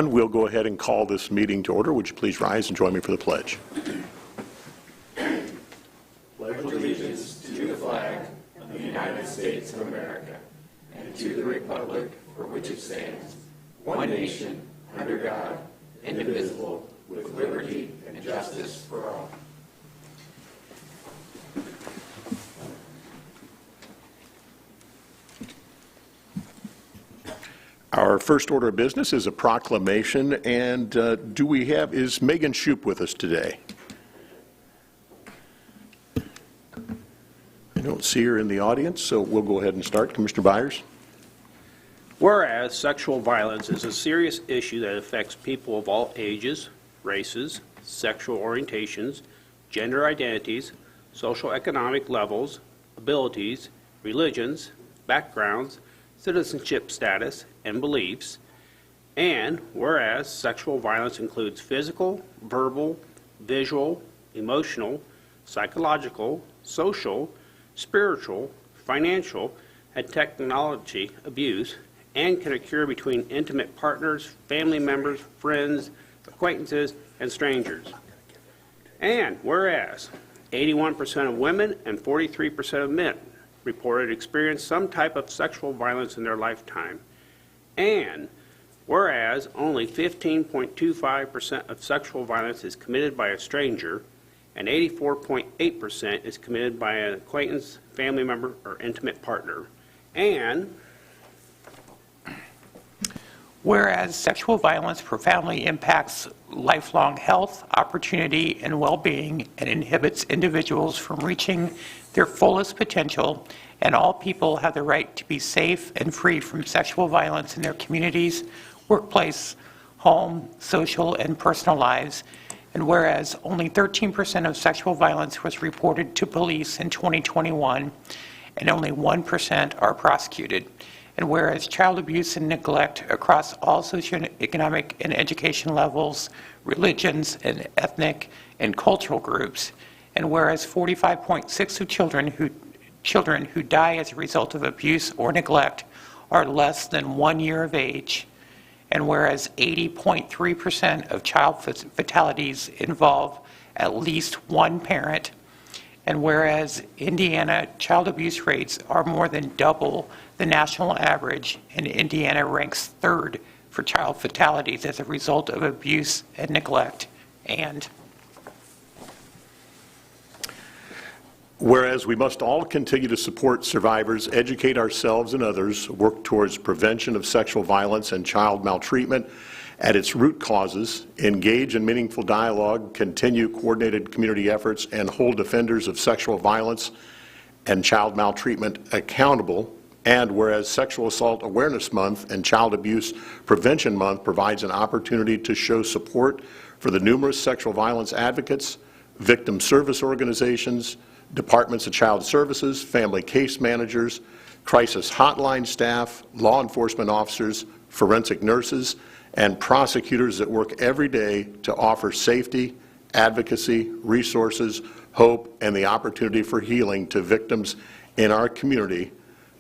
We'll go ahead and call this meeting to order. Would you please rise and join me for the pledge? Pledge allegiance to the flag of the United States of America and to the republic for which it stands, one nation, under God, indivisible, with liberty and justice for all. Our first order of business is a proclamation, and is Megan Shoup with us today? I don't see her in the audience, so we'll go ahead and start. Commissioner Byers. Whereas sexual violence is a serious issue that affects people of all ages, races, sexual orientations, gender identities, social economic levels, abilities, religions, backgrounds, citizenship status, and beliefs. And whereas sexual violence includes physical, verbal, visual, emotional, psychological, social, spiritual, financial, and technology abuse, and can occur between intimate partners, family members, friends, acquaintances, and strangers. And whereas 81% of women and 43% of men reported experience some type of sexual violence in their lifetime. And whereas only 15.25% of sexual violence is committed by a stranger, and 84.8% is committed by an acquaintance, family member, or intimate partner. And whereas sexual violence profoundly impacts lifelong health, opportunity, and well-being, and inhibits individuals from reaching their fullest potential, and all people have the right to be safe and free from sexual violence in their communities, workplace, home, social, and personal lives. And whereas only 13% of sexual violence was reported to police in 2021, and only 1% are prosecuted. And whereas child abuse and neglect across all socioeconomic and education levels, religions, and ethnic and cultural groups, and whereas 45.6% of children who die as a result of abuse or neglect are less than 1 year of age, and whereas 80.3% of child fatalities involve at least one parent, and whereas Indiana child abuse rates are more than double the national average, and Indiana ranks third for child fatalities as a result of abuse and neglect. And whereas we must all continue to support survivors, educate ourselves and others, work towards prevention of sexual violence and child maltreatment at its root causes, engage in meaningful dialogue, continue coordinated community efforts, and hold offenders of sexual violence and child maltreatment accountable. And whereas Sexual Assault Awareness Month and Child Abuse Prevention Month provides an opportunity to show support for the numerous sexual violence advocates, victim service organizations, departments of child services, family case managers, crisis hotline staff, law enforcement officers, forensic nurses, and prosecutors that work every day to offer safety, advocacy, resources, hope, and the opportunity for healing to victims in our community.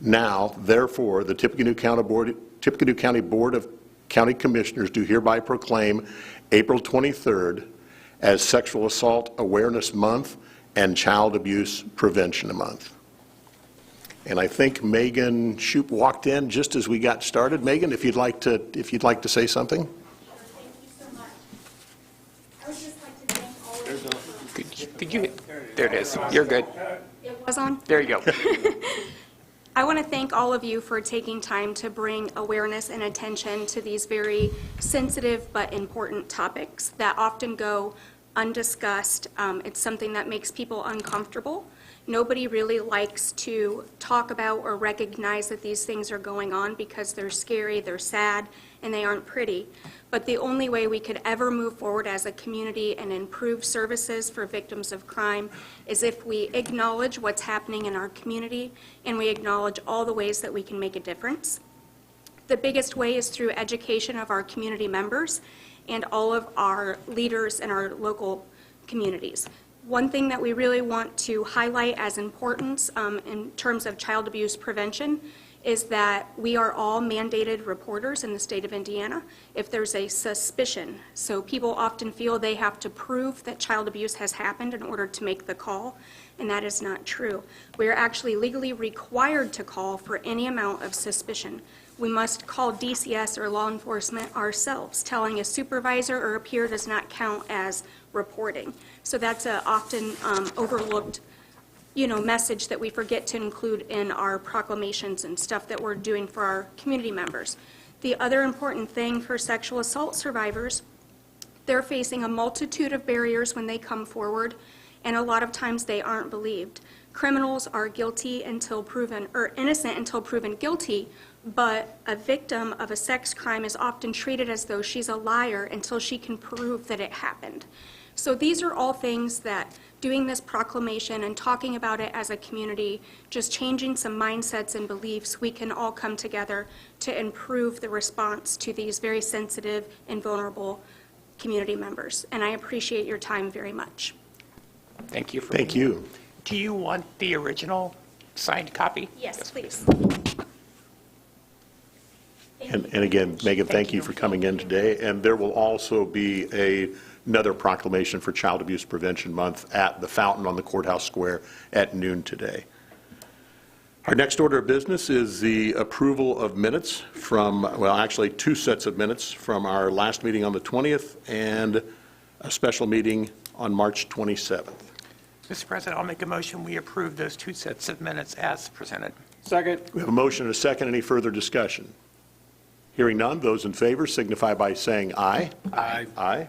Now, therefore, the Tippecanoe County Board of County Commissioners do hereby proclaim April 23rd as Sexual Assault Awareness Month and Child Abuse Prevention Month. And I think Megan Shoup walked in just as we got started. Megan, if you'd like to say something. Sure, thank you so much. I would just like to thank all of you. could you, there it is, you're good. It was on? There you go. I want to thank all of you for taking time to bring awareness and attention to these very sensitive but important topics that often go undiscussed. It's something that makes people uncomfortable. Nobody really likes to talk about or recognize that these things are going on because they're scary, they're sad, and they aren't pretty. But the only way we could ever move forward as a community and improve services for victims of crime is if we acknowledge what's happening in our community and we acknowledge all the ways that we can make a difference. The biggest way is through education of our community members and all of our leaders in our local communities. One thing that we really want to highlight as important in terms of child abuse prevention is that we are all mandated reporters in the state of Indiana if there's a suspicion. So people often feel they have to prove that child abuse has happened in order to make the call, and that is not true. We are actually legally required to call for any amount of suspicion. We must call DCS or law enforcement ourselves. Telling a supervisor or a peer does not count as reporting. So that's a often overlooked message that we forget to include in our proclamations and stuff that we're doing for our community members. The other important thing for sexual assault survivors, they're facing a multitude of barriers when they come forward, and a lot of times they aren't believed. Criminals are guilty until proven, or innocent until proven guilty, but a victim of a sex crime is often treated as though she's a liar until she can prove that it happened. So these are all things that doing this proclamation and talking about it as a community, just changing some mindsets and beliefs, we can all come together to improve the response to these very sensitive and vulnerable community members. And I appreciate your time very much. Thank you for Thank being you. here. Do you want the original signed copy? Yes, please. And again, Megan, thank you for coming in today. And there will also be another proclamation for Child Abuse Prevention Month at the fountain on the Courthouse Square at noon today. Our next order of business is the approval of minutes from, well, actually two sets of minutes from our last meeting on the 20th and a special meeting on March 27th. Mr. President, I'll make a motion we approve those two sets of minutes as presented. Second. We have a motion and a second. Any further discussion? Hearing none, those in favor signify by saying aye. Aye. Aye.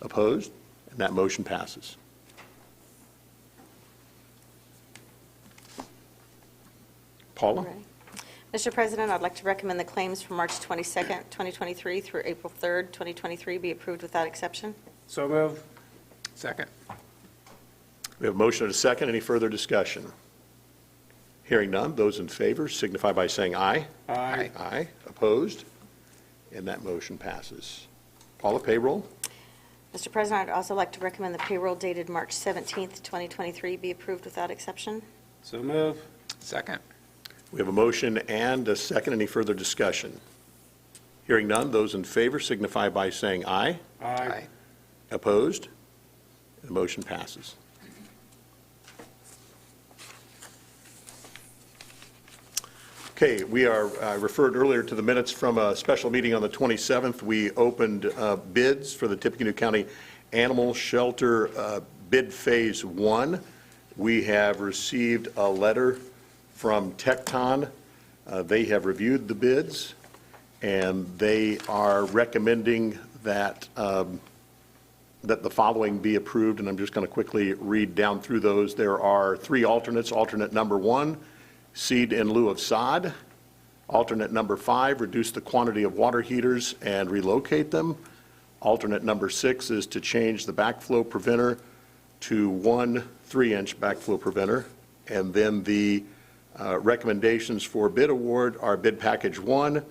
Opposed? And that motion passes. Paula? Ready. Mr. President, I'd like to recommend the claims from March 22nd, 2023 through April 3rd, 2023 be approved without exception. So move. Second. We have a motion and a second. Any further discussion? Hearing none, those in favor signify by saying aye. Aye. Aye. Opposed? And that motion passes. Paula, payroll? Mr. President, I'd also like to recommend the payroll dated March 17th, 2023 be approved without exception. So move. Second. We have a motion and a second. Any further discussion? Hearing none, those in favor signify by saying aye. Aye. Opposed? The motion passes. Okay, we are referred earlier to the minutes from a special meeting on the 27th. We opened bids for the Tippecanoe County Animal Shelter Bid Phase 1. We have received a letter from Tecton. They have reviewed the bids, and they are recommending that that the following be approved, and I'm just going to quickly read down through those. There are three alternates. Alternate number 1, seed in lieu of sod. Alternate number 5, reduce the quantity of water heaters and relocate them. Alternate number 6 is to change the backflow preventer to 1 3-inch backflow preventer. And then the recommendations for bid award are bid package 1,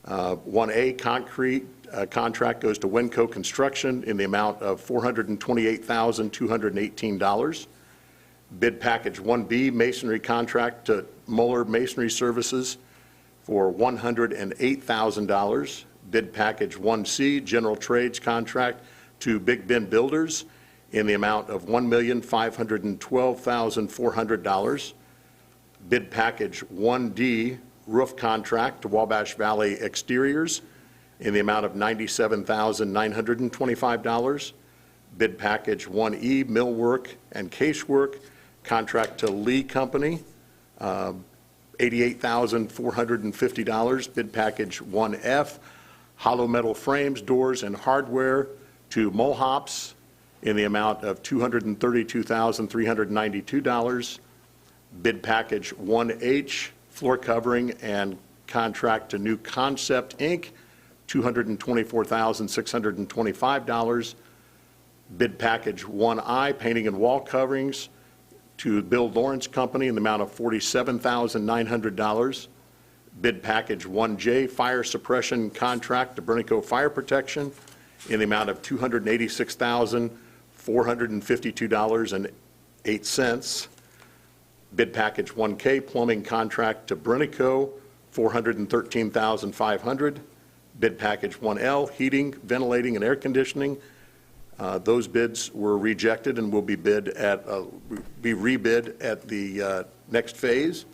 1A concrete contract goes to Winco Construction in the amount of $428,218. Bid package 1B masonry contract to Mueller Masonry Services for $108,000. Bid package 1C general trades contract to Big Ben Builders in the amount of $1,512,400. Bid package 1D roof contract to Wabash Valley Exteriors in the amount of $97,925. Bid package 1E millwork and casework contract to Lee Company, $88,450. Bid package 1F hollow metal frames, doors, and hardware to Mohops in the amount of $232,392. Bid package 1H floor covering and contract to New Concept, Inc., $224,625. Bid package 1I, painting and wall coverings to Bill Lawrence Company in the amount of $47,900. Bid package 1J, fire suppression contract to Bernico Fire Protection in the amount of $286,452.08. Bid package 1K, plumbing contract to Bernico $413,500. Bid package 1L, heating, ventilating, and air conditioning. Those bids were rejected and will be rebid at the next phase.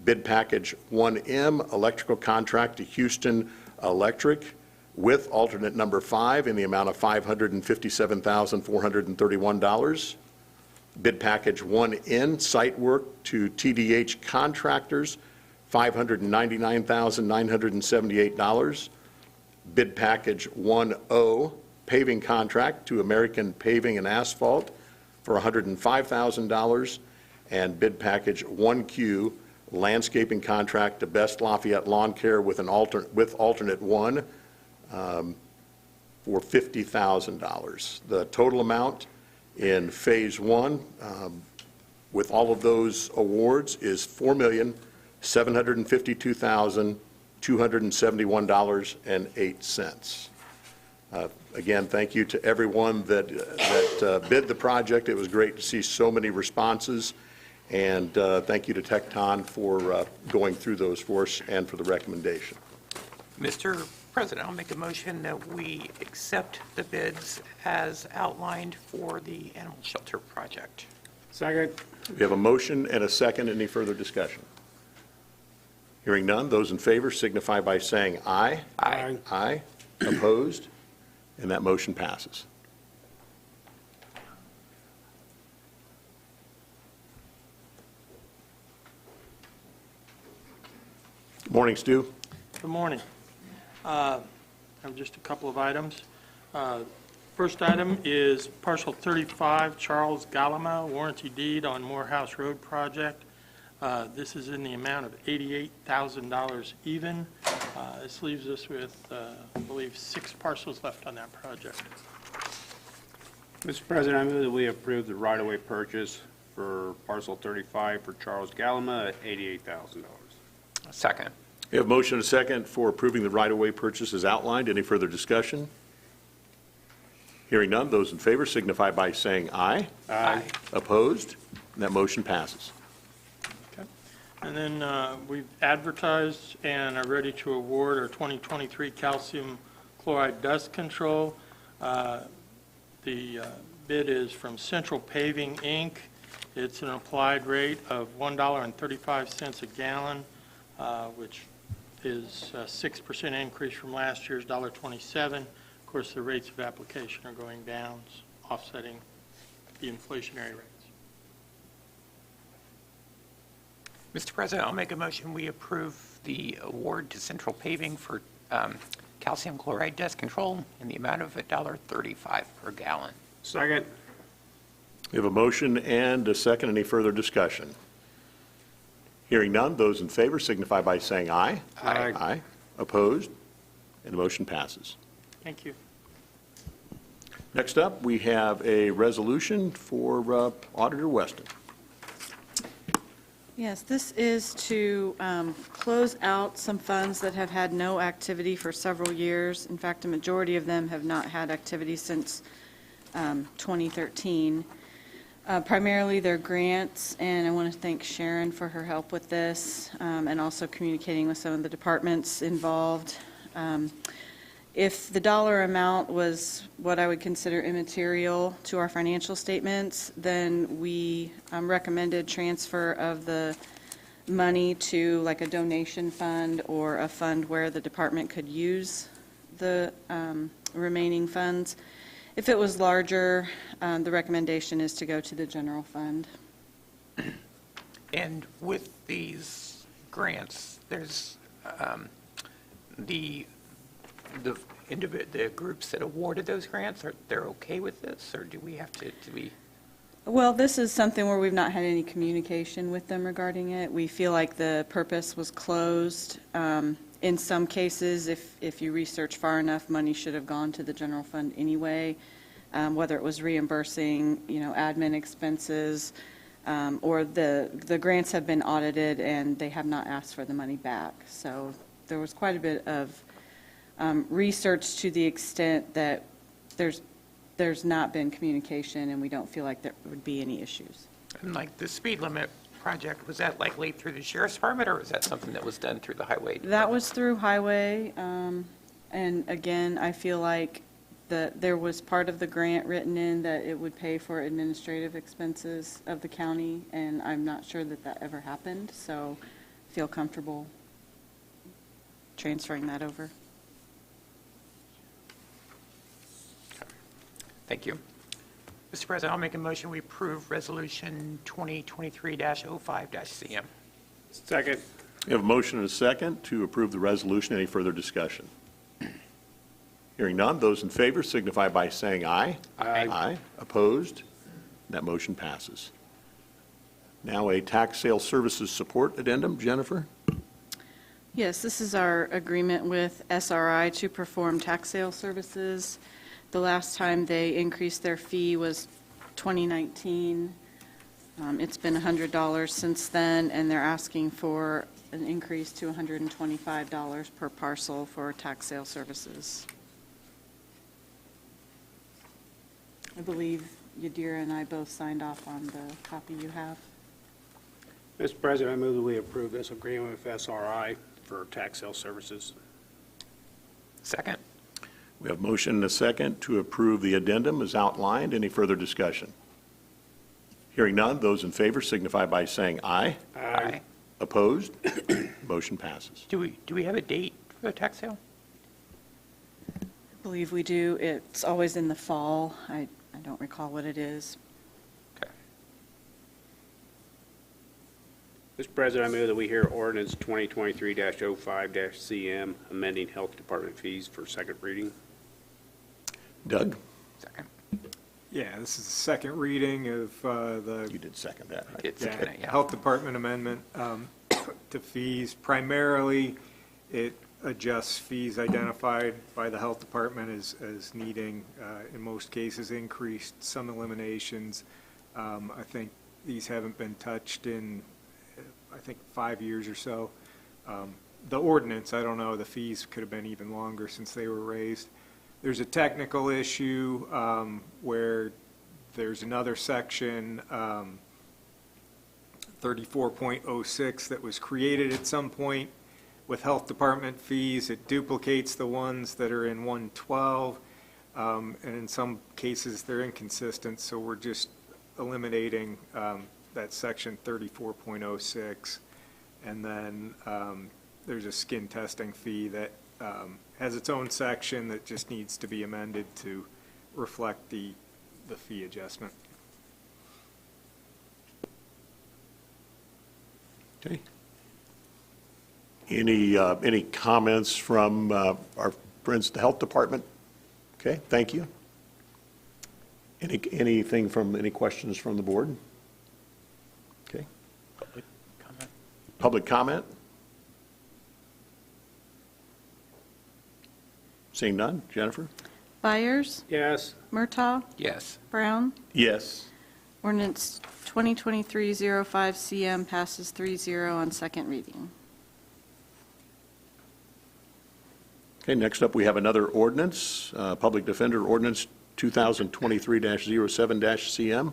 Bid package 1M, electrical contract to Houston Electric with alternate number 5 in the amount of $557,431. Bid package 1N, site work to TDH Contractors, $599,978. Bid package 1O, paving contract to American Paving and Asphalt for $105,000. And bid package 1Q, landscaping contract to Best Lafayette Lawn Care with alternate 1 for $50,000. The total amount in Phase 1 with all of those awards is $4,752,271.08. Again, thank you to everyone that bid the project. It was great to see so many responses. And thank you to Tecton for going through those for us and for the recommendation. Mr. President, I'll make a motion that we accept the bids as outlined for the animal shelter project. Second. We have a motion and a second. Any further discussion? Hearing none, those in favor signify by saying aye. Aye. Aye. Opposed? And that motion passes. Good morning, Stu. Good morning. I have just a couple of items. First item is parcel 35, Charles Galama, warranty deed on Morehouse Road project. This is in the amount of $88,000 even. This leaves us with, I believe, 6 parcels left on that project. Mr. President, I move that we approve the right-of-way purchase for parcel 35 for Charles Galama at $88,000. Second. We have a motion and a second for approving the right-of-way purchase as outlined. Any further discussion? Hearing none, those in favor signify by saying aye. Aye. Opposed? And that motion passes. Okay. And then we've advertised and are ready to award our 2023 calcium chloride dust control. The bid is from Central Paving, Inc. It's an applied rate of $1.35 a gallon, which is a 6% increase from last year's $1.27. Of course, the rates of application are going down, offsetting the inflationary rates. Mr. President, I'll make a motion we approve the award to Central Paving for calcium chloride dust control in the amount of $1.35 per gallon. Second. We have a motion and a second. Any further discussion? Hearing none, those in favor signify by saying aye. Aye. Aye. Opposed? And the motion passes. Thank you. Next up, we have a resolution for Auditor Weston. Yes, this is to close out some funds that have had no activity for several years. In fact, a majority of them have not had activity since 2013. Primarily, they're grants, and I want to thank Sharon for her help with this, and also communicating with some of the departments involved. If the dollar amount was what I would consider immaterial to our financial statements, then we recommended transfer of the money to like a donation fund or a fund where the department could use the remaining funds. If it was larger, the recommendation is to go to the general fund. And with these grants, there's the groups that awarded those grants, they're okay with this, or do we have to be? Well, this is something where we've not had any communication with them regarding it. We feel like the purpose was closed. In some cases, if you research far enough, money should have gone to the general fund anyway, whether it was reimbursing, admin expenses, or the grants have been audited and they have not asked for the money back. So there was quite a bit of research to the extent that there's not been communication, and we don't feel like there would be any issues. And like the speed limit project, was that likely through the sheriff's department, or was that something that was done through the highway department? That was through highway, and again, I feel like there was part of the grant written in that it would pay for administrative expenses of the county, and I'm not sure that that ever happened, so I feel comfortable transferring that over. Thank you. Mr. President, I'll make a motion, we approve Resolution 2023-05-CM. Second. We have a motion and a second to approve the resolution. Any further discussion? Hearing none, those in favor signify by saying aye. Aye. Aye. Opposed? That motion passes. Now a tax sale services support addendum. Jennifer? Yes, this is our agreement with SRI to perform tax sale services. The last time they increased their fee was 2019. It's been $100 since then, and they're asking for an increase to $125 per parcel for tax sale services. I believe Yadira and I both signed off on the copy you have. Mr. President, I move that we approve this agreement with SRI for tax sale services. Second. We have motion and a second to approve the addendum as outlined. Any further discussion? Hearing none, those in favor signify by saying aye. Aye. Opposed? Motion passes. Do we have a date for the tax sale? I believe we do. It's always in the fall. I don't recall what it is. Okay. Mr. President, I move that we hear ordinance 2023-05-CM, amending health department fees for second reading. Doug? Second. Yeah, this is the second reading of the You did second that, right? It's second, yeah. Health Department amendment to fees. Primarily, it adjusts fees identified by the Health Department as needing, in most cases, increased, some eliminations. I think these haven't been touched in, 5 years or so. The ordinance, I don't know, the fees could have been even longer since they were raised. There's a technical issue where there's another section, 34.06, that was created at some point with Health Department fees. It duplicates the ones that are in 112, and in some cases they're inconsistent, so we're just eliminating that section 34.06. And then there's a skin testing fee that has its own section that just needs to be amended to reflect the fee adjustment. Okay. Any comments from our friends at the Health Department? Okay, thank you. Any questions from the board? Okay. Public comment. Public comment? Seeing none. Jennifer? Byers, Yes. Murtaugh, Yes. Brown. Yes. Ordinance 2023-05-CM passes 3-0 on second reading. Okay, next up, we have another ordinance, Public Defender Ordinance 2023-07-CM.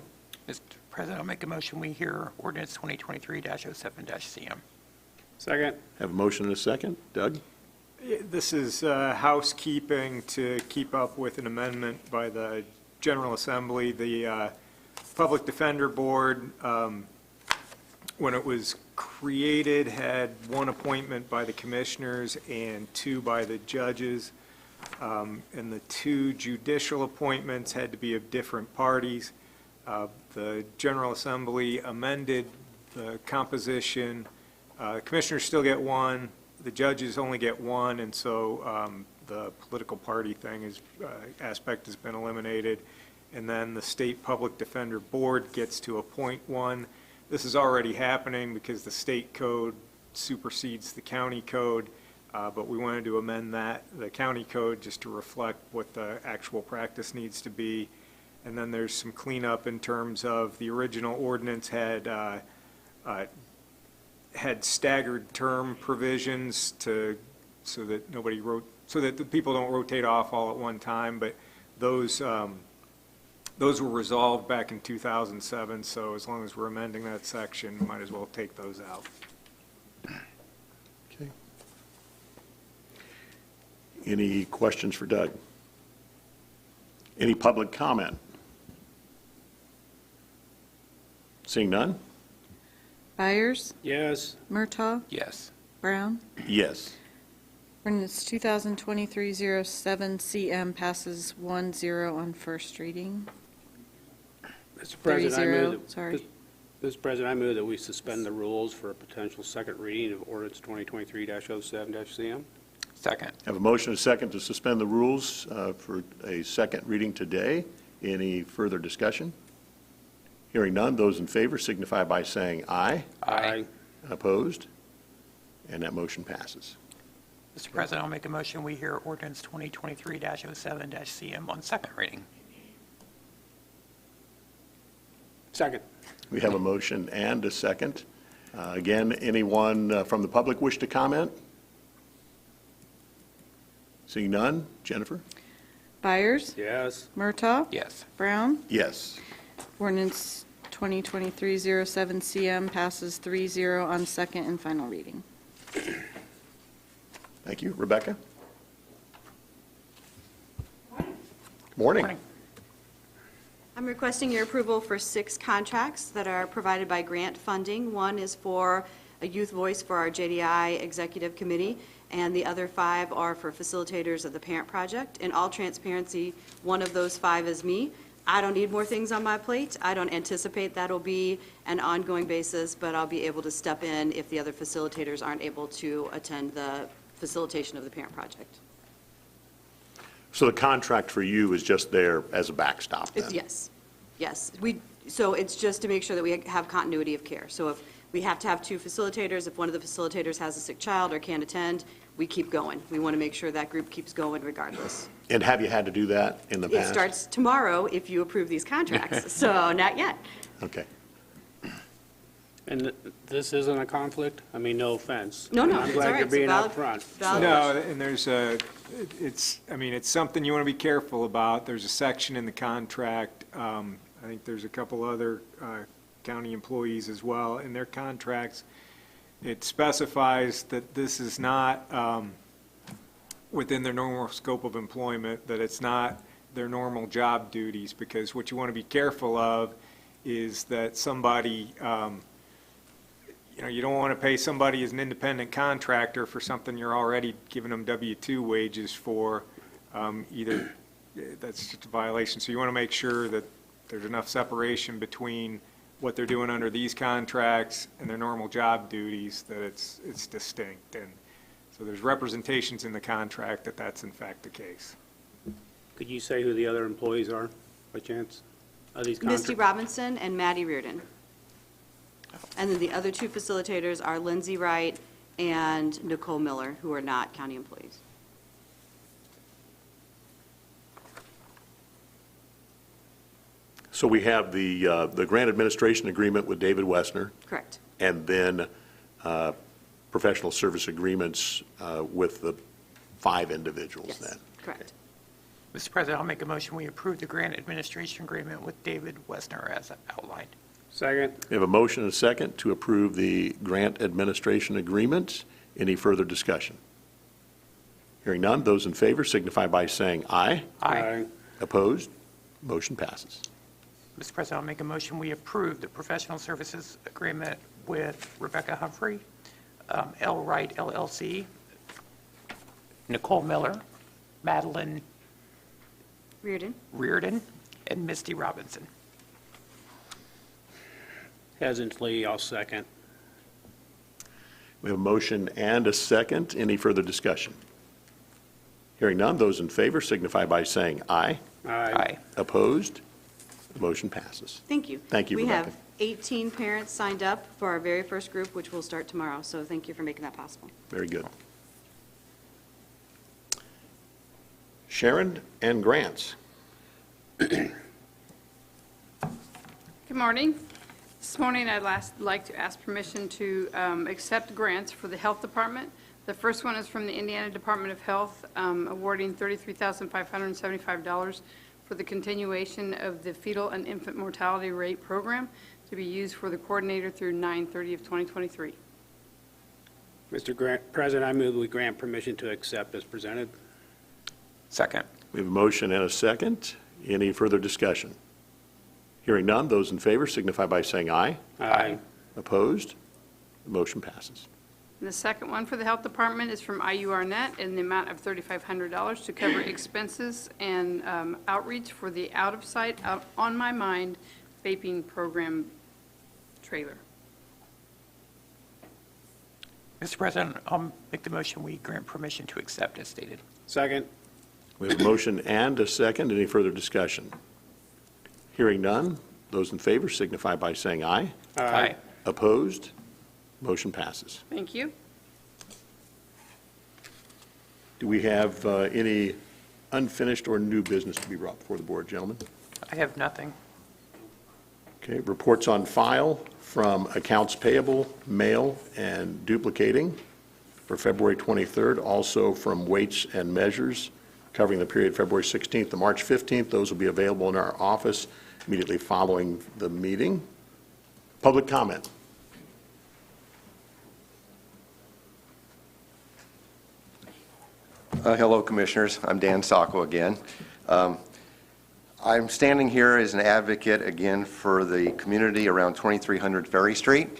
Mr. President, I'll make a motion, we hear ordinance 2023-07-CM. Second. Have a motion and a second. Doug? This is housekeeping to keep up with an amendment by the General Assembly. The Public Defender Board, when it was created, had one appointment by the commissioners and two by the judges. And the two judicial appointments had to be of different parties. The General Assembly amended the composition. Commissioners still get one. The judges only get one, and so the political party aspect has been eliminated. And then the State Public Defender Board gets to appoint one. This is already happening because the state code supersedes the county code, but we wanted to amend the county code, just to reflect what the actual practice needs to be. And then there's some cleanup in terms of the original ordinance had staggered term provisions so that the people don't rotate off all at one time, but those those were resolved back in 2007, so as long as we're amending that section, might as well take those out. Okay. Any questions for Doug? Any public comment? Seeing none? Byers, Yes. Murtaugh, Yes. Brown. Yes. Ordinance 2023-07 passes 1-0 on first reading. Mr. President, I 3-0, move that... sorry. Mr. President, I move that we suspend the rules for a potential second reading of ordinance 2023-07-CM. Second. Have a motion and a second to suspend the rules for a second reading today. Any further discussion? Hearing none, those in favor signify by saying aye. Aye. Opposed? And that motion passes. Mr. President, I'll make a motion, we hear ordinance 2023-07-CM on second reading. Second. We have a motion and a second. Again, anyone from the public wish to comment? Seeing none, Jennifer? Byers, Yes. Murtaugh, Yes. Brown. Yes. Ordinance 2023-07 passes 3-0 on second and final reading. Thank you. Rebecca? Morning. Morning. I'm requesting your approval for 6 contracts that are provided by grant funding. One is for a youth voice for our JDI Executive Committee, and the other 5 are for facilitators of the Parent Project. In all transparency, one of those 5 is me. I don't need more things on my plate. I don't anticipate that'll be an ongoing basis, but I'll be able to step in if the other facilitators aren't able to attend the facilitation of the Parent Project. So the contract for you is just there as a backstop then? Yes, yes. So it's just to make sure that we have continuity of care. So if we have to have 2 facilitators, if one of the facilitators has a sick child or can't attend, we keep going. We want to make sure that group keeps going regardless. And have you had to do that in the It past? starts tomorrow if you approve these contracts, so not yet. Okay. And this isn't a conflict? I mean, no offense. No, no, I'm it's all glad right. you're It's a being valid- upfront. valid No, and there's it's something you want to be careful about. There's a section in the contract, I think there's a couple other county employees as well, in their contracts. It specifies that this is not within their normal scope of employment, that it's not their normal job duties, because what you want to be careful of is that somebody, you don't want to pay somebody as an independent contractor for something you're already giving them W-2 wages for, either, that's just a violation. So you want to make sure that there's enough separation between what they're doing under these contracts and their normal job duties, that it's distinct. And so there's representations in the contract that that's in fact the case. Could you say who the other employees are, by chance, of these contracts? Misty Robinson and Maddie Reardon. And then the other 2 facilitators are Lindsay Wright and Nicole Miller, who are not county employees. So we have the grant administration agreement with David Wessner, Correct. and then professional service agreements with the 5 individuals Yes, then? correct. Mr. President, I'll make a motion, we approve the grant administration agreement with David Wessner as outlined. Second. We have a motion and a second to approve the grant administration agreement. Any further discussion? Hearing none, those in favor signify by saying aye. Opposed? Motion passes. Mr. President, I'll make a motion, we approve the professional services agreement with Rebecca Humphrey, L. Wright LLC, Nicole Miller, Madeline Reardon, and Misty Robinson. Hesitantly, I'll second. We have a motion and a second. Any further discussion? Hearing none, those in favor signify by saying aye. Aye. Opposed? The motion passes. Thank you. Thank you, We Rebecca. have 18 parents signed up for our very first group, which will start tomorrow, so thank you for making that possible. Very good. Sharon and grants. Good morning. This morning, I'd like to ask permission to accept grants for the Health Department. The first one is from the Indiana Department of Health, awarding $33,575 for the continuation of the fetal and infant mortality rate program to be used for the coordinator through 9/30 of 2023. Mr. President, I move we grant permission to accept as presented. Second. We have a motion and a second. Any further discussion? Hearing none, those in favor signify by saying aye. Aye. Opposed? The motion passes. And the second one for the Health Department is from IURNet in the amount of $3,500 to cover expenses and outreach for the Out of Sight, Out on My Mind vaping program trailer. Mr. President, I'll make the motion we grant permission to accept as stated. Second. We have a motion and a second. Any further discussion? Hearing none, those in favor signify by saying aye. Aye. Opposed? Motion passes. Thank you. Do we have any unfinished or new business to be brought before the board, gentlemen? I have nothing. Okay, reports on file from accounts payable, mail, and duplicating for February 23rd, also from weights and measures covering the period February 16th to March 15th. Those will be available in our office immediately following the meeting. Public comment. Hello, Commissioners. I'm Dan Sacco again. I'm standing here as an advocate again for the community around 2300 Ferry Street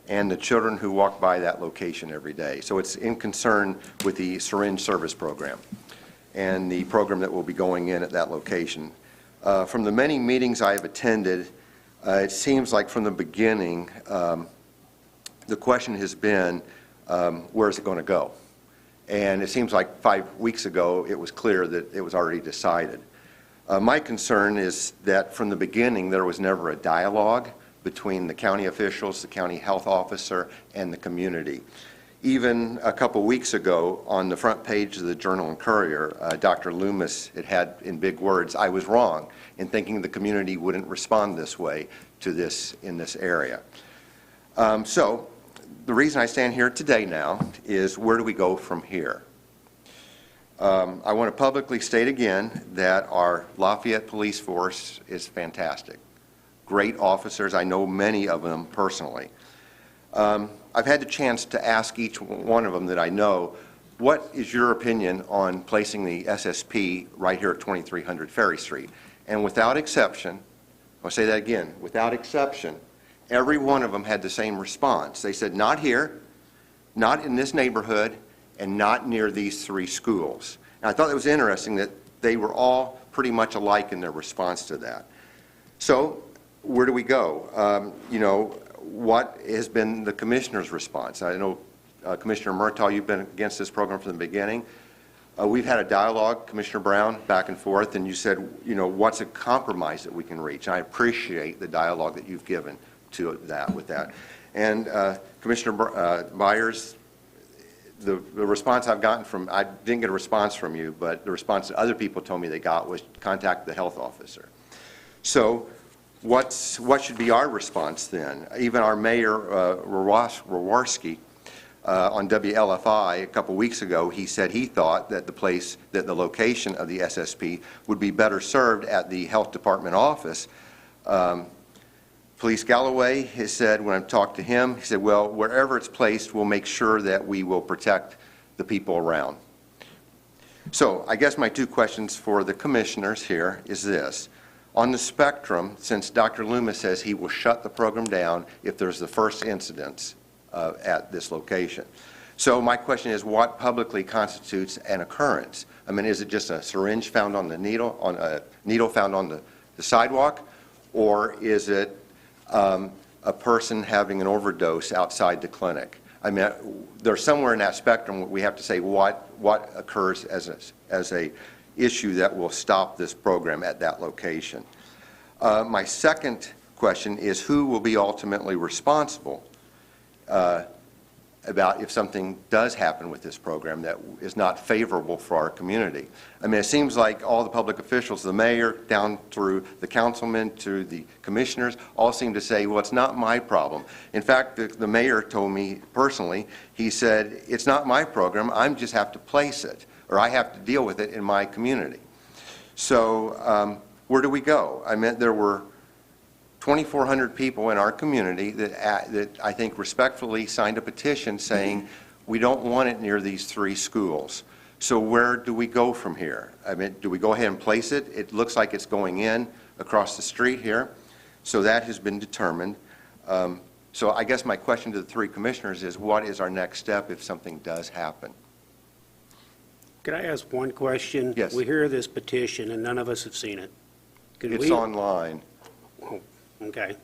and the children who walk by that location every day. So it's in concern with the syringe service program and the program that will be going in at that location. From the many meetings I have attended, it seems like from the beginning, the question has been, where is it going to go? And it seems like 5 weeks ago, it was clear that it was already decided. My concern is that from the beginning, there was never a dialogue between the county officials, the county health officer, and the community. Even a couple weeks ago, on the front page of the Journal and Courier, Dr. Loomis had in big words, "I was wrong in thinking the community wouldn't respond this way to this in this area." So the reason I stand here today now is, where do we go from here? I want to publicly state again that our Lafayette Police Force is fantastic. Great officers. I know many of them personally. I've had the chance to ask each one of them that I know, what is your opinion on placing the SSP right here at 2300 Ferry Street? And without exception, I'll say that again, without exception, every one of them had the same response. They said, not here, not in this neighborhood, and not near these 3 schools. And I thought it was interesting that they were all pretty much alike in their response to that. So where do we go? You know, what has been the commissioner's response? I know, Commissioner Murtaugh, you've been against this program from the beginning. We've had a dialogue, Commissioner Brown, back and forth, and you said, you know, what's a compromise that we can reach? And I appreciate the dialogue that you've given to that with that. And Commissioner Myers, the response I've gotten from, I didn't get a response from you, but the response that other people told me they got was contact the health officer. So what should be our response then? Even our Mayor Rawarski on WLFI a couple weeks ago, he said he thought that the location of the SSP would be better served at the health department office. Police Galloway has said, when I talked to him, he said, well, wherever it's placed, we'll make sure that we will protect the people around. So I guess my 2 questions for the commissioners here is this. On the spectrum, since Dr. Loomis says he will shut the program down if there's the first incidents at this location. So my question is, what publicly constitutes an occurrence? I mean, is it just a syringe found on the needle, on a needle found on the sidewalk, or is it a person having an overdose outside the clinic? I mean, there's somewhere in that spectrum we have to say what occurs as a issue that will stop this program at that location. My second question is, who will be ultimately responsible about if something does happen with this program that is not favorable for our community? I mean, it seems like all the public officials, the mayor down through the councilmen to the commissioners, all seem to say, well, it's not my problem. In fact, the mayor told me personally, he said, it's not my program, I just have to place it, or I have to deal with it in my community. So where do we go? I mean, there were 2,400 people in our community that I think respectfully signed a petition saying, we don't want it near these 3 schools. So where do we go from here? I mean, do we go ahead and place it? It looks like it's going in across the street here. So that has been determined. So I guess my question to the 3 commissioners is, what is our next step if something does happen? Could I ask one question? Yes. We hear this petition, and none of us have seen it. Could It's we- online. Oh, okay.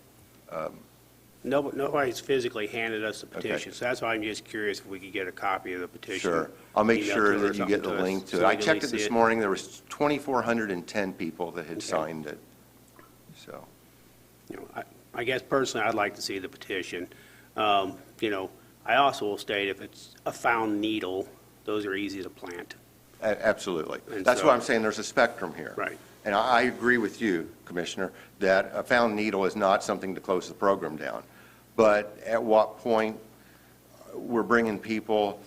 Nobody's physically handed us the petition, so that's why I'm just curious if we could get a copy of the petition. Sure. I'll make emailed sure to her or that you get the something us, link to so it. we I can at checked it least this see morning. There was 2,410 people that had Okay. signed it. So, You know, I guess personally, I'd like to see the petition. You know, I also will state if it's a found needle, those are easy to plant. absolutely. And That's so- why I'm saying there's a spectrum here. Right. And I agree with you, Commissioner, that a found needle is not something to close the program down. But at what point we're bringing people,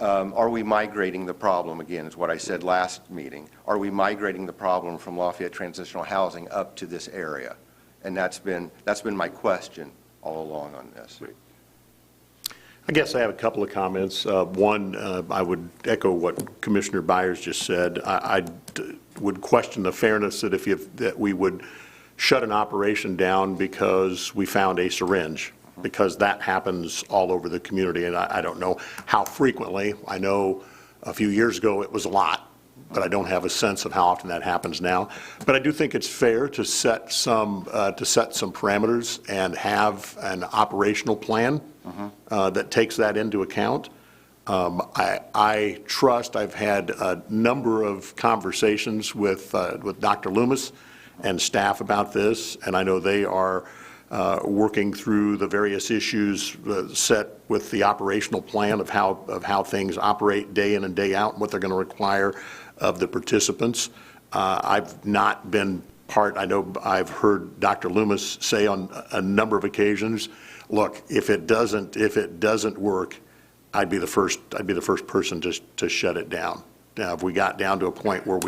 are we migrating the problem, again, is what I said last meeting. Are we migrating the problem from Lafayette Transitional Housing up to this area? And that's been my question all along on this. Right. I guess I have a couple of comments. One, I would echo what Commissioner Byers just said. I would question the fairness that we would shut an operation down because we found a syringe, because that happens all over the community, and I don't know how frequently. I know a few years ago it was a lot, but I don't have a sense of how often that happens now. But I do think it's fair to set some parameters and have an operational plan that takes that into account. I trust, I've had a number of conversations with Dr. Loomis and staff about this, and I know they are working through the various issues set with the operational plan of how things operate day in and day out and what they're going to require of the participants. I've not been part, I know I've heard Dr. Loomis say on a number of occasions, look, if it doesn't work, I'd be the first person to shut it down. Now, if we got down to a point where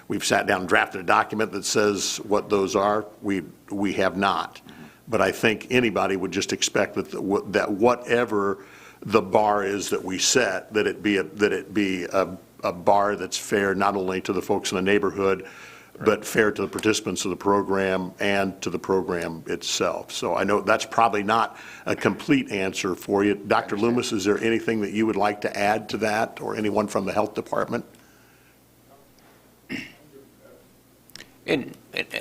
we've sat down and drafted a document that says what those are, we have not. But I think anybody would just expect that whatever the bar is that we set, that it be a bar that's fair not only to the folks in the neighborhood, but fair to the participants of the program and to the program itself. So I know that's probably not a complete answer for you. Dr. Loomis, is there anything that you would like to add to that, or anyone from the health department? And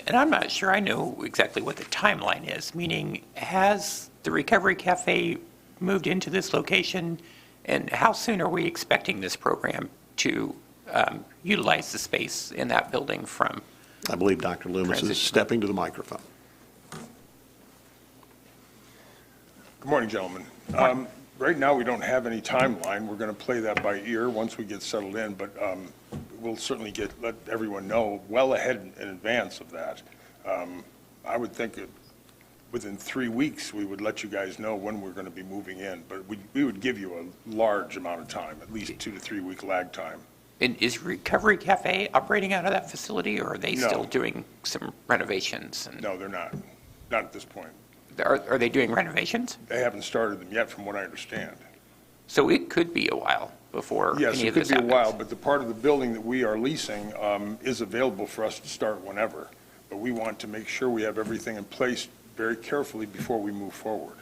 I'm not sure I know exactly what the timeline is, meaning has the Recovery Cafe moved into this location, and how soon are we expecting this program to utilize the space in that building from? I believe Dr. Loomis is stepping to the microphone. Good morning, gentlemen. Right now, we don't have any timeline. We're going to play that by ear once we get settled in, but we'll certainly let everyone know well ahead in advance of that. I would think within 3 weeks, we would let you guys know when we're going to be moving in, but we would give you a large amount of time, at least 2 to 3 week lag time. And is Recovery Cafe operating out of that facility, or are they No. still doing some renovations? No, they're not. Not at this point. Are they doing renovations? They haven't started them yet, from what I understand. So it could be a while before Yes, any it of could this be a happens. while, but the part of the building that we are leasing is available for us to start whenever. But we want to make sure we have everything in place very carefully before we move forward.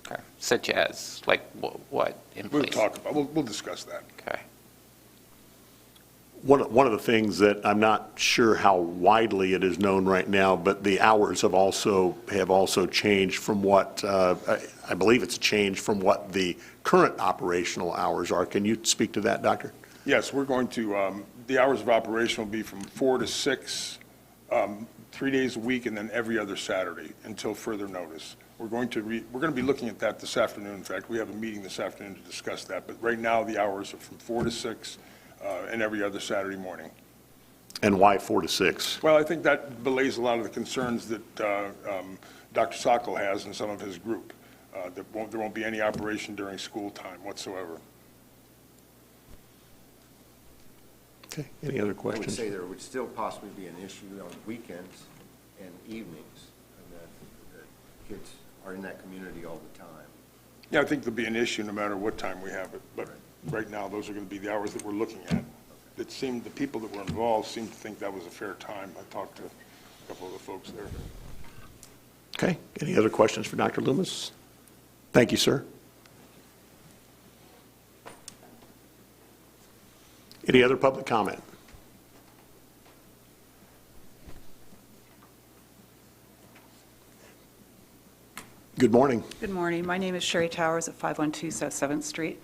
Okay. Such as, like, what in We'll place? talk about, we'll discuss that. Okay. One of the things that I'm not sure how widely it is known right now, but the hours have also changed from what, I believe it's changed from what the current operational hours are. Can you speak to that, Doctor? Yes, we're going to, the hours of operation will be from 4 to 6, 3 days a week, and then every other Saturday until further notice. We're going to be looking at that this afternoon. In fact, we have a meeting this afternoon to discuss that. But right now, the hours are from 4 to 6 and every other Saturday morning. And why 4 to 6? Well, I think that belays a lot of the concerns that Dr. Sokol has and some of his group. There won't be any operation during school time whatsoever. Okay, any other I would questions? say there would still possibly be an issue on weekends and evenings, and that kids are in that community all the time. Yeah, I think there'll be an issue no matter what time we have it, but right now, those are going to be the hours that we're looking at. It seemed, the people that were involved seemed to think that was a fair time. I talked to a couple of the folks there. Okay, any other questions for Dr. Loomis? Thank you, sir. Any other public comment? Good morning. Good morning. My name is Sherry Towers at 512 South 7th Street.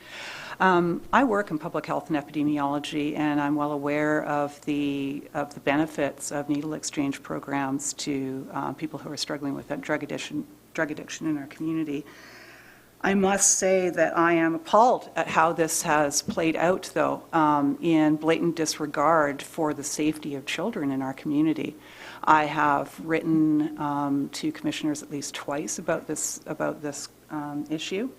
I work in public health and epidemiology, and I'm well aware of the benefits of needle exchange programs to people who are struggling with that drug addiction in our community. I must say that I am appalled at how this has played out, though, in blatant disregard for the safety of children in our community. I have written to commissioners at least twice about this issue.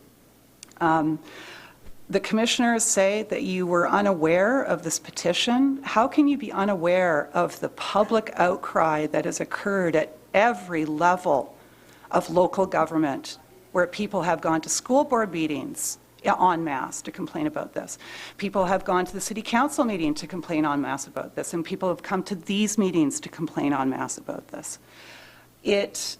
The commissioners say that you were unaware of this petition. How can you be unaware of the public outcry that has occurred at every level of local government, where people have gone to school board meetings en masse to complain about this? People have gone to the city council meeting to complain en masse about this, and people have come to these meetings to complain en masse about this. It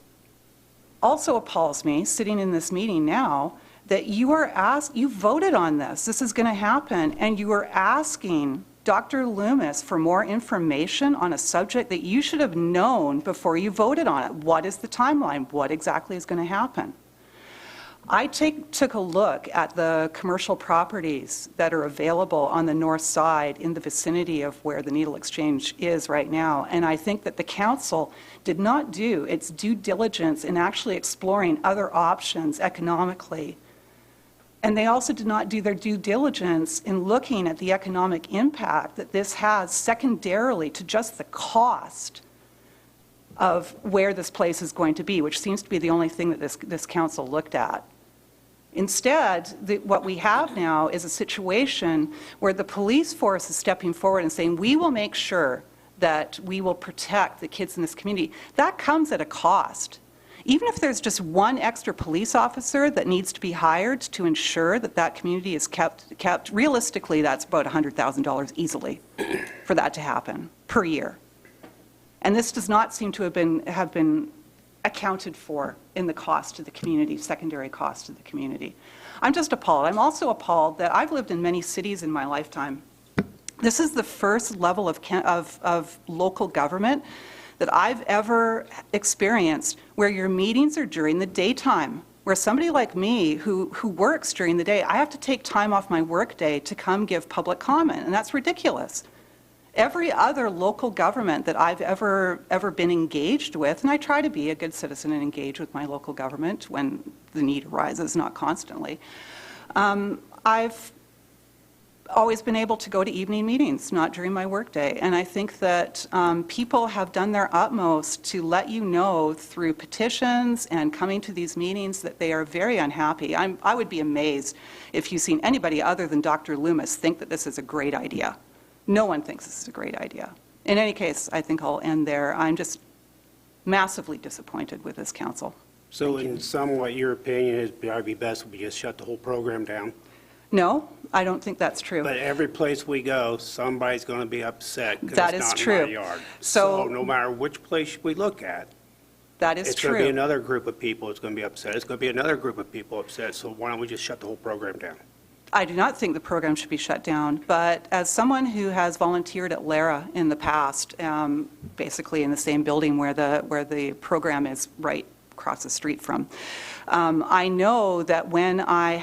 also appalls me, sitting in this meeting now, that you voted on this. This is going to happen, and you are asking Dr. Loomis for more information on a subject that you should have known before you voted on it. What is the timeline? What exactly is going to happen? I took a look at the commercial properties that are available on the north side in the vicinity of where the needle exchange is right now, and I think that the council did not do its due diligence in actually exploring other options economically. And they also did not do their due diligence in looking at the economic impact that this has secondarily to just the cost of where this place is going to be, which seems to be the only thing that this council looked at. Instead, what we have now is a situation where the police force is stepping forward and saying, we will make sure that we will protect the kids in this community. That comes at a cost. Even if there's just one extra police officer that needs to be hired to ensure that that community is kept, realistically, that's about $100,000 easily for that to happen per year. And this does not seem to have been accounted for in the cost to the community, secondary cost to the community. I'm just appalled. I'm also appalled that I've lived in many cities in my lifetime. This is the first level of local government that I've ever experienced where your meetings are during the daytime, where somebody like me who works during the day, I have to take time off my work day to come give public comment, and that's ridiculous. Every other local government that I've ever been engaged with, and I try to be a good citizen and engage with my local government when the need arises, not constantly, I've always been able to go to evening meetings, not during my workday. And I think that people have done their utmost to let you know through petitions and coming to these meetings that they are very unhappy. I would be amazed if you've seen anybody other than Dr. Loomis think that this is a great idea. No one thinks this is a great idea. In any case, I think I'll end there. I'm just massively disappointed with this council. So in sum, what your opinion is, probably best would be just shut the whole program down? No, I don't think that's true. But every place we go, somebody's going to be upset because That it's is not true. in my yard. So no matter which place we look at, that is it's going to be true. another group of people that's going to be upset. It's going to be another group of people upset. So why don't we just shut the whole program down? I do not think the program should be shut down, but as someone who has volunteered at Lara in the past, basically in the same building where the program is right across the street from, I know that when I'm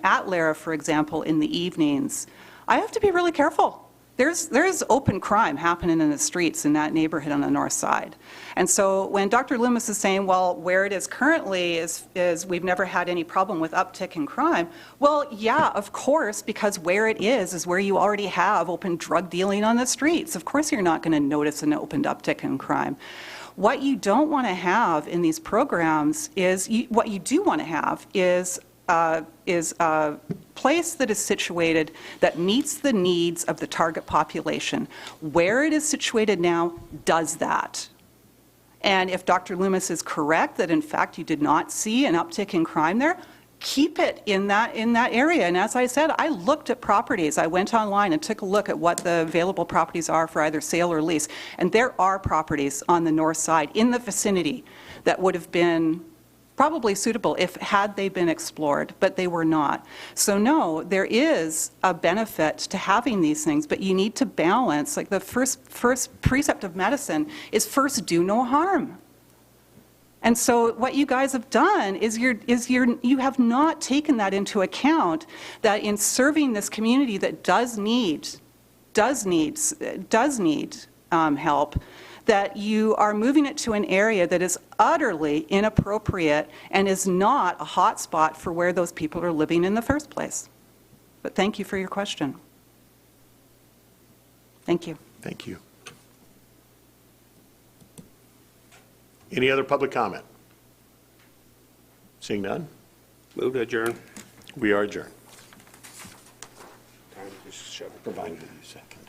at Lara, for example, in the evenings, I have to be really careful. There's open crime happening in the streets in that neighborhood on the north side. And so when Dr. Loomis is saying, well, where it is currently is we've never had any problem with uptick in crime, well, yeah, of course, because where it is where you already have open drug dealing on the streets. Of course you're not going to notice an opened uptick in crime. What you don't want to have in these programs is, what you do want to have is a place that is situated that meets the needs of the target population. Where it is situated now does that. And if Dr. Loomis is correct that in fact you did not see an uptick in crime there, keep it in that area. And as I said, I looked at properties. I went online and took a look at what the available properties are for either sale or lease. And there are properties on the north side in the vicinity that would have been probably suitable if had they been explored, but they were not. So no, there is a benefit to having these things, but you need to balance. Like the first precept of medicine is first do no harm. And so what you guys have done is you have not taken that into account, that in serving this community that does need help, that you are moving it to an area that is utterly inappropriate and is not a hot spot for where those people are living in the first place. But thank you for your question. Thank you. Thank you. Any other public comment? Seeing none, Move to adjourn. we are adjourned. Just shove it. Provide me a second.